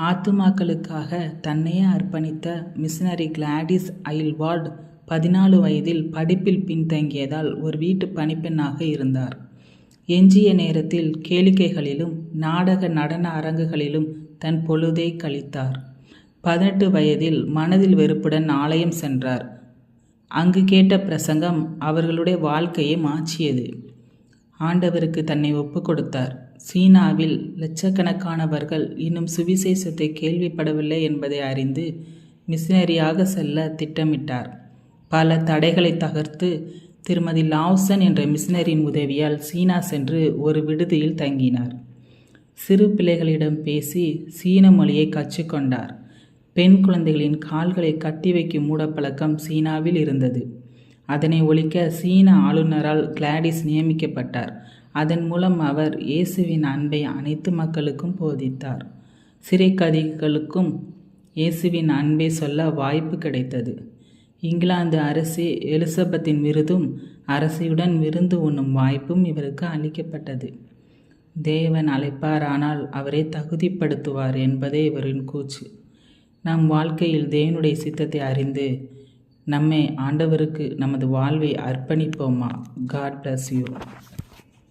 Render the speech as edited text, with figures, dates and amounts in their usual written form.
ஆத்துமாக்களுக்காக தன்னையே அர்ப்பணித்த missionary Gladys அயில்வார்டு 14 வயதில் படிப்பில் பின்தங்கியதால் ஒரு வீட்டு பணிப்பெண்ணாக இருந்தார். எஞ்சிய நேரத்தில் கேளிக்கைகளிலும் நாடக நடன அரங்குகளிலும் தன் பொழுதை கழித்தார். 18 வயதில் மனதில் வெறுப்புடன் ஆலயம் சென்றார். அங்கு கேட்ட பிரசங்கம் அவர்களுடைய வாழ்க்கையை மாற்றியது. ஆண்டவருக்கு தன்னை ஒப்பு கொடுத்தார். சீனாவில் லட்சக்கணக்கானவர்கள் இன்னும் சுவிசேஷத்தை கேள்விப்படவில்லை என்பதை அறிந்து மிஷனரியாக செல்ல திட்டமிட்டார். பல தடைகளை தகர்த்து திருமதி லாவ்சன் என்ற மிஷனரியின் உதவியால் சீனா சென்று ஒரு விடுதியில் தங்கினார். சிறு பிள்ளைகளிடம் பேசி சீன மொழியை கற்றுக்கொண்டார். பெண் குழந்தைகளின் கால்களை கட்டி வைக்கும் மூடப்பழக்கம் சீனாவில் இருந்தது. அதனை ஒழிக்க சீன ஆளுநரால் கிளாடிஸ் நியமிக்கப்பட்டார். அதன் மூலம் அவர் இயேசுவின் அன்பை அனைத்து மக்களுக்கும் போதித்தார். சிறை கைதிகளுக்கும் இயேசுவின் அன்பை சொல்ல வாய்ப்பு கிடைத்தது. இங்கிலாந்து அரசி எலிசபெத்தின் விருதும் அரசியுடன் விருந்து உண்ணும் வாய்ப்பும் இவருக்கு அளிக்கப்பட்டது. தேவன் அழைப்பாரானால் அவரை தகுதிப்படுத்துவார் என்பதே இவரின் கூற்று. நம் வாழ்க்கையில் தேவனுடைய சித்தத்தை அறிந்து நம்மை ஆண்டவருக்கு நமது வாழ்வை அர்ப்பணிப்போமா? God bless you.